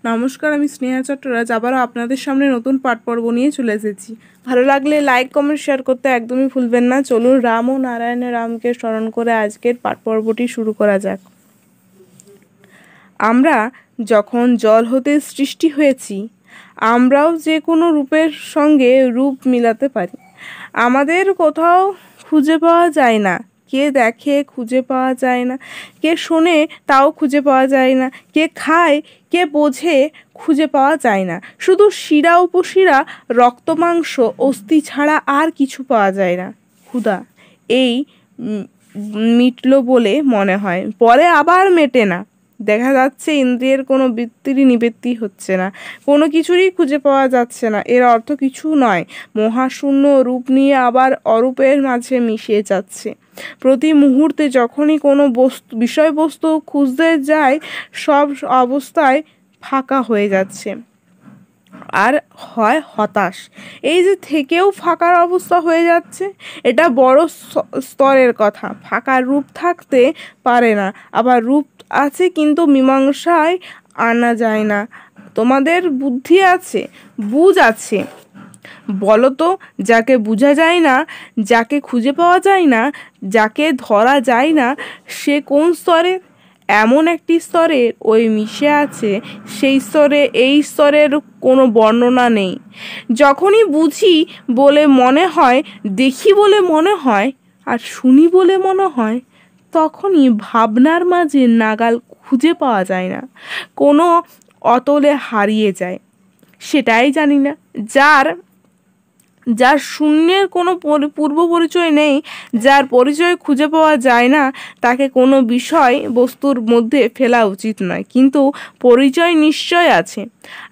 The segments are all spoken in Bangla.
নমস্কার, আমি স্নেহা চট্টরাজ আবারও আপনাদের সামনে নতুন পাঠ পর্ব নিয়ে চলে এসেছি। ভালো লাগলে লাইক, কমেন্ট, শেয়ার করতে একদমই ভুলবেন না। চলুন রাম ও নারায়ণের রামকে স্মরণ করে আজকের পাঠ পর্বটি শুরু করা যাক। আমরা যখন জল হতে সৃষ্টি হয়েছি, আমরাও যে কোনো রূপের সঙ্গে রূপ মিলাতে পারি। আমাদের কোথাও খুঁজে পাওয়া যায় না, কে দেখে খুঁজে পাওয়া যায় না, কে শোনে তাও খুঁজে পাওয়া যায় না, কে খায় কে বোঝে খুঁজে পাওয়া যায় না। শুধু শিরা উপশিরা, রক্ত মাংস অস্থি ছাড়া আর কিছু পাওয়া যায় না। ক্ষুধা এই মিটলো বলে মনে হয়, পরে আবার মেটে না। দেখা যাচ্ছে ইন্দ্রিয়ের কোনো বৃত্তিরই নিবৃত্তি হচ্ছে না, কোনো কিছুরই খুঁজে পাওয়া যাচ্ছে না। এর অর্থ কিছু নয়, মহাশূন্য রূপ নিয়ে আবার অরূপের মাঝে মিশিয়ে যাচ্ছে। প্রতি মুহূর্তে যখনই কোনো বিষয়বস্তু খুঁজতে যায়, সব অবস্থায় ফাঁকা হয়ে যাচ্ছে আর হয় হতাশ। এই যে থেকেও ফাঁকার অবস্থা হয়ে যাচ্ছে, এটা বড় স্তরের কথা। ফাঁকার রূপ থাকতে পারে না, আবার রূপ আছে কিন্তু মীমাংসায় আনা যায় না। তোমাদের বুদ্ধি আছে, বুঝ আছে, বলো তো, যাকে বোঝা যায় না, যাকে খুঁজে পাওয়া যায় না, যাকে ধরা যায় না, সে কোন স্তরে? এমন একটি স্তরে ওই মিশে আছে, সেই স্তরে এই স্তরের কোনো বর্ণনা নেই। যখনই বুঝি বলে মনে হয়, দেখি বলে মনে হয়, আর শুনি বলে মনে হয়, তখনই ভাবনার মাঝে নাগাল খুঁজে পাওয়া যায় না, কোনো অতলে হারিয়ে যায়। সেটাই জানি না। যার শূন্যের কোনো পূর্ব পরিচয় নেই, যার পরিচয় খুঁজে পাওয়া যায় না, তাকে কোনো বিষয় বস্তুর মধ্যে ফেলা উচিত নয়, কিন্তু পরিচয় নিশ্চয় আছে।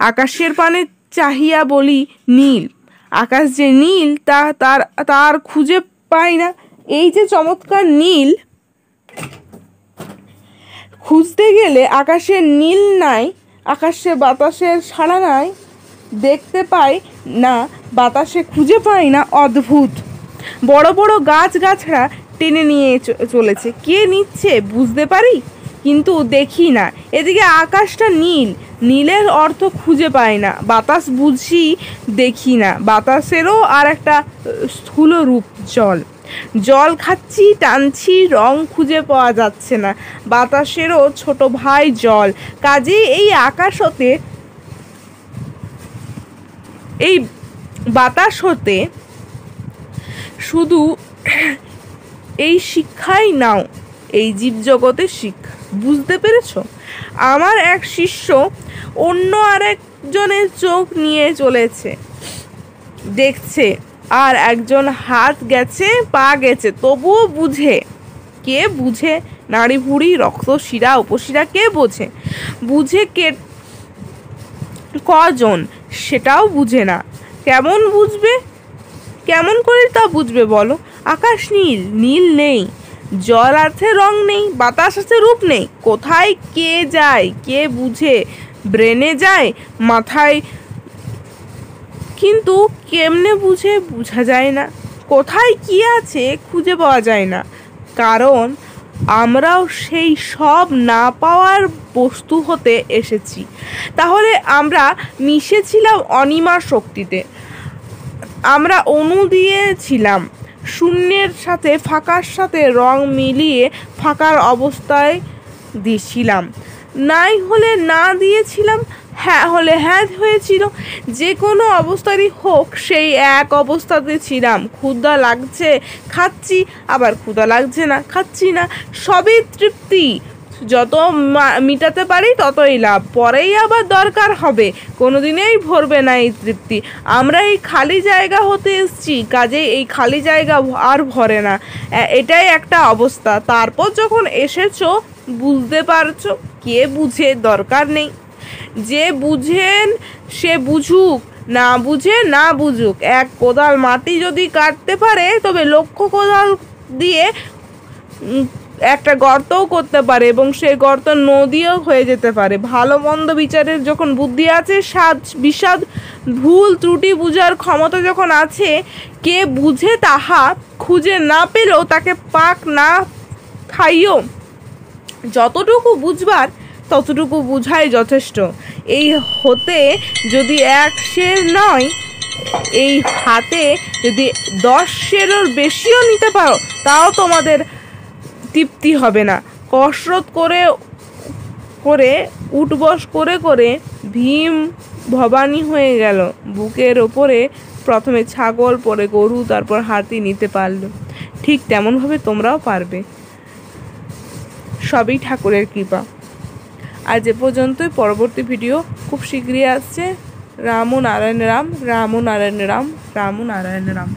আকাশের পানে চাহিয়া বলি নীল, আকাশ যে নীল তার খুঁজে পাই না। এই যে চমৎকার নীল, খুঁজতে গেলে আকাশের নীল নাই, আকাশে বাতাসের সাড়া নাই, দেখতে পাই না, বাতাসে খুঁজে পাই না। অদ্ভুত। বড় বড় গাছগাছড়া টেনে নিয়ে চলেছে, কে নিচ্ছে বুঝতে পারি কিন্তু দেখি না। এদিকে আকাশটা নীল, নীলের অর্থ খুঁজে পাই না। বাতাস বুঝি, দেখি না। বাতাসেরও আর একটা স্থূল রূপ জল। জল খাচ্ছি, টানছি, রং খুঁজে পাওয়া যাচ্ছে না। বাতাসেরও ছোট ভাই জল। কাজেই এই আকাশ হতে, এই বাতাস হতে শুধু এই শিক্ষাই নাও, এই জীবজগতের শিক্ষা। বুঝতে পেরেছ? আমার এক শিষ্য অন্য আরেকজনের চোখ নিয়ে চলেছে, দেখছে, আর একজন হাত গেছে, পা গেছে, তবুও বুঝে। কে বুঝে? নাড়ি ভুড়ি, রক্ত, শিরা উপশিরা কে বোঝে? বুঝে কে? কজন? সেটাও বুঝে না। কেমন বুঝবে? কেমন করে তা বুঝবে বলো? আকাশ নীল, নীল নেই। জল আছে, রং নেই। বাতাস আছে, রূপ নেই। কোথায় কে যায়? কে বুঝে? ব্রেনে যায়, মাথায়, কিন্তু কেমনে বুঝে? বোঝা যায় না। কোথায় কি আছে খুঁজে পাওয়া যায় না, কারণ আমরাও সেই সব না পাওয়ার বস্তু হতে এসেছি। তাহলে আমরা মিশেছিলাম অনিমার শক্তিতে, আমরা অণু দিয়েছিলাম শূন্যের সাথে, ফাঁকার সাথে রং মিলিয়ে ফাঁকার অবস্থায় দিয়েছিলাম। নাই হলে না দিয়েছিলাম, হ্যাঁ হলে হ্যাঁ হয়েছিল। যে কোনো অবস্থারই হোক, সেই এক অবস্থাতে ছিলাম। ক্ষুধা লাগছে, খাচ্ছি, আবার ক্ষুধা লাগছে না, খাচ্ছি না। সবই তৃপ্তি। যত মিটাতে পারি ততই লাভ, পরেই আবার দরকার হবে, কোনোদিনেই ভরবে না এই তৃপ্তি। আমরা এই খালি জায়গা হতে এসছি, কাজেই এই খালি জায়গা আর ভরে না। এটাই একটা অবস্থা। তারপর যখন এসেছো বুঝতে পারছো। কে বুঝে? দরকার নেই। যে বুঝেন সে বুঝুক, না বুঝে না বুঝুক। এক কোদাল মাটি যদি কাটতে পারে, তবে লক্ষ কোদাল দিয়ে একটা গর্তও করতে পারে, এবং সেই গর্ত নদীও হয়ে যেতে পারে। ভালো মন্দ বিচারের যখন বুদ্ধি আছে, স্বাদ বিষাদ ভুল ত্রুটি বুঝার ক্ষমতা যখন আছে, কে বুঝে তাহা খুঁজে না পেলেও তাকে পাক না খাইও। যতটুকু বুঝবার ততটুকু বুঝাই যথেষ্ট। এই হতে যদি 1 সের নয়, এই হাতে যদি 10 সেরের বেশিও নিতে পারো তাও তোমাদের তৃপ্তি হবে না। কসরত করে করে উঠবস করে করে ভীম ভবানী হয়ে গেল। বুকের ওপরে প্রথমে ছাগল, পরে গরু, তারপর হাতি নিতে পারল। ঠিক তেমনভাবে তোমরাও পারবে, সবই ঠাকুরের কৃপা। আজ এ পর্যন্তই। পরবর্তী ভিডিও খুব শীঘ্রই আসছে। রাম ও নারায়ণ রাম, রাম ও নারায়ণ রাম, রাম ও নারায়ণ রাম।